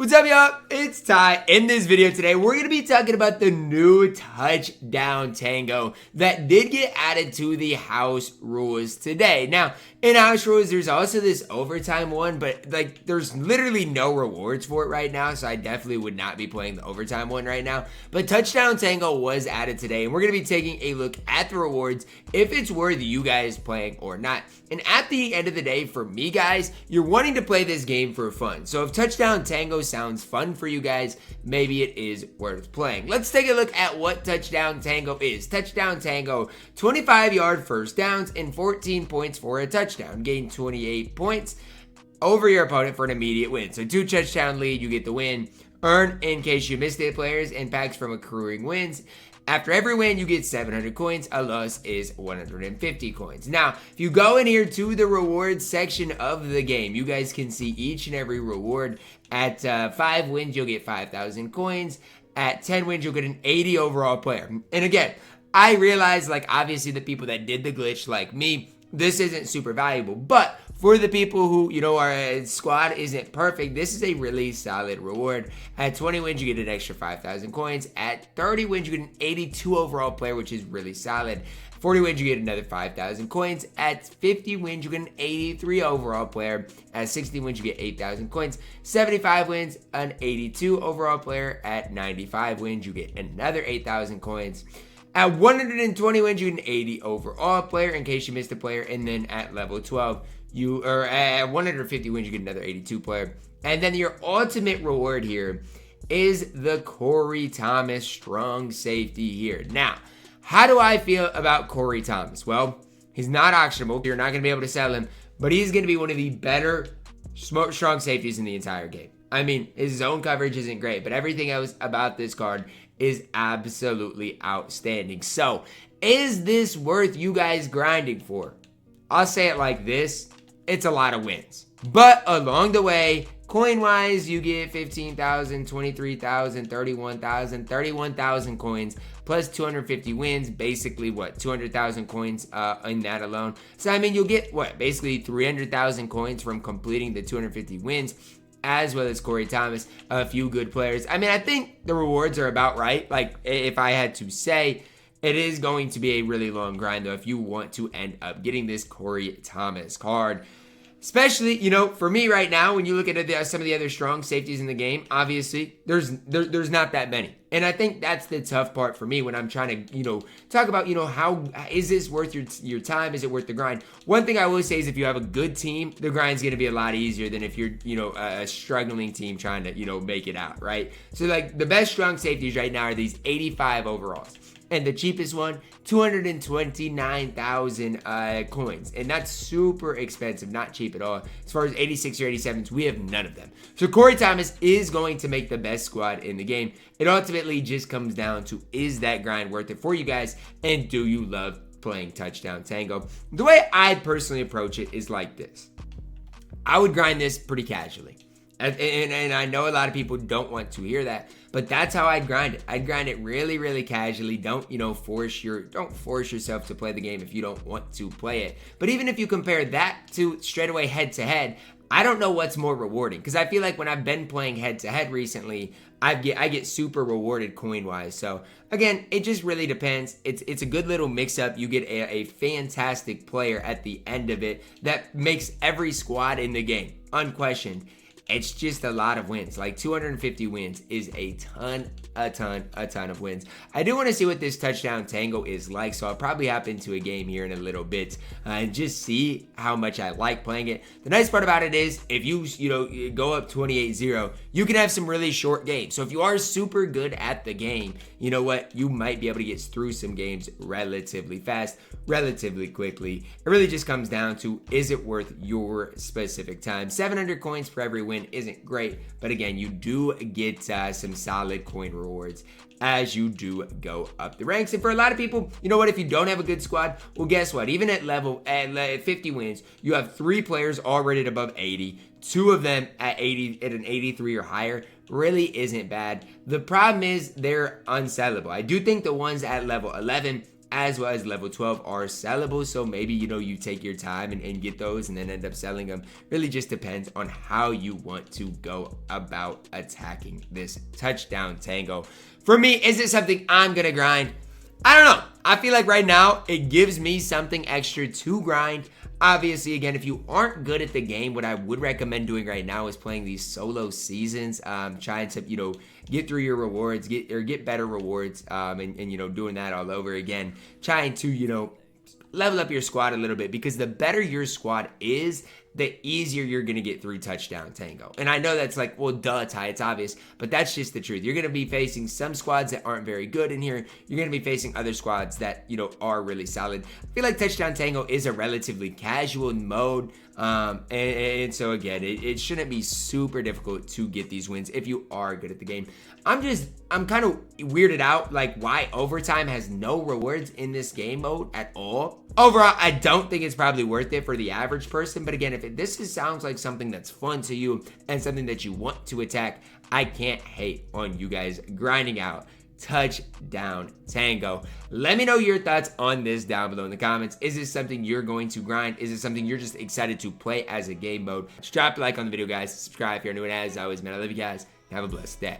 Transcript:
What's up, y'all? It's Ty. In this video today, we're going to be talking about the new touchdown tango that did get added to the house rules today. Now, in house rules, there's also this overtime one, but there's literally no rewards for it right now, so I definitely would not be playing the overtime one right now. But touchdown tango was added today, and we're going to be taking a look at the rewards, if it's worth you guys playing or not. And at the end of the day, for me, guys, you're wanting to play this game for fun. So if touchdown tango sounds fun for you guys, maybe it is worth playing. Let's take a look at what touchdown tango is. Touchdown tango, 25-yard first downs and 14 points for a touchdown. Gain 28 points over your opponent for an immediate win. So 2 touchdown lead, you get the win. Earn in case you missed it players and packs from accruing wins. After every win, you get 700 coins. A loss is 150 coins. Now, if you go in here to the rewards section of the game, you guys can see each and every reward. At 5 wins, you'll get 5,000 coins. At 10 wins, you'll get an 80 overall player. And again, I realize, obviously the people that did the glitch, like me, this isn't super valuable. But for the people who, our squad isn't perfect, this is a really solid reward. At 20 wins, you get an extra 5,000 coins. At 30 wins, you get an 82 overall player, which is really solid. 40 wins, you get another 5,000 coins. At 50 wins, you get an 83 overall player. At 60 wins, you get 8,000 coins. 75 wins, an 82 overall player. At 95 wins, you get another 8,000 coins. At 120 wins, you get an 80 overall player in case you missed a player. And then at level 12, at 150 wins, you get another 82 player. And then your ultimate reward here is the Corey Thomas strong safety here. Now, how do I feel about Corey Thomas? Well, he's not auctionable. You're not going to be able to sell him, but he's going to be one of the better strong safeties in the entire game. I mean, his zone coverage isn't great, but everything else about this card is absolutely outstanding. So, is this worth you guys grinding for? I'll say it like this. It's a lot of wins. But along the way, coin-wise, you get 15,000, 23,000, 31,000, 31,000 coins, plus 250 wins. Basically, 200,000 coins in that alone. So, I mean, you'll get, basically 300,000 coins from completing the 250 wins, as well as Corey Thomas, a few good players. I mean, I think the rewards are about right. If I had to say, it is going to be a really long grind, though, if you want to end up getting this Corey Thomas card. Especially, for me right now, when you look at some of the other strong safeties in the game, obviously, there's not that many. And I think that's the tough part for me when I'm trying to, talk about, how is this worth your time? Is it worth the grind? One thing I will say is if you have a good team, the grind's going to be a lot easier than if you're, a struggling team trying to, make it out, right? So, the best strong safeties right now are these 85 overalls. And the cheapest one, 229,000 coins. And that's super expensive, not cheap at all. As far as 86 or 87s, we have none of them. So Corey Thomas is going to make the best squad in the game. It ultimately just comes down to, is that grind worth it for you guys? And do you love playing touchdown tango? The way I personally approach it is like this. I would grind this pretty casually. And I know a lot of people don't want to hear that, but that's how I'd grind it. I'd grind it really, really casually. Don't force yourself to play the game if you don't want to play it. But even if you compare that to straight away head to head, I don't know what's more rewarding, because I feel like when I've been playing head to head recently, I get super rewarded coin wise. So again, it just really depends. It's a good little mix up. You get a fantastic player at the end of it that makes every squad in the game unquestioned. It's just a lot of wins. 250 wins is a ton of wins. I do want to see what this touchdown tango is like, so I'll probably hop into a game here in a little bit and just see how much I like playing it. The nice part about it is if you go up 28-0, you can have some really short games. So if you are super good at the game, you know what? You might be able to get through some games relatively fast, relatively quickly. It really just comes down to, is it worth your specific time? 700 coins for every win isn't great, but again, you do get some solid coin rewards as you do go up the ranks. And for a lot of people, if you don't have a good squad, well, guess what? Even at 50 wins, you have 3 players all rated above 80, 2 of them at an 83 or higher. Really isn't bad. The problem is they're unsellable. I do think the ones at level 11 as well as level 12 are sellable. So maybe, you know, you take your time and get those and then end up selling them. Really just depends on how you want to go about attacking this touchdown tango. For me, is it something I'm gonna grind? I don't know. I feel like right now it gives me something extra to grind. Obviously, again, if you aren't good at the game, what I would recommend doing right now is playing these solo seasons, trying to, you know, get through your rewards, get better rewards, and you know, doing that all over again, trying to, you know, level up your squad a little bit, because the better your squad is, the easier you're going to get through touchdown tango. And I know that's like, well, duh, Ty, it's obvious, but that's just the truth. You're going to be facing some squads that aren't very good in here. You're going to be facing other squads that, you know, are really solid. I feel like touchdown tango is a relatively casual mode. And so again, it shouldn't be super difficult to get these wins if you are good at the game. I'm kind of weirded out, like, why overtime has no rewards in this game mode at all. Overall, I don't think it's probably worth it for the average person. But again, if this sounds like something that's fun to you and something that you want to attack, I can't hate on you guys grinding out touchdown tango. Let me know your thoughts on this down below in the comments. Is this something you're going to grind? Is it something you're just excited to play as a game mode? Just drop a like on the video, guys. Subscribe if you're new, and as always, man, I love you guys. Have a blessed day.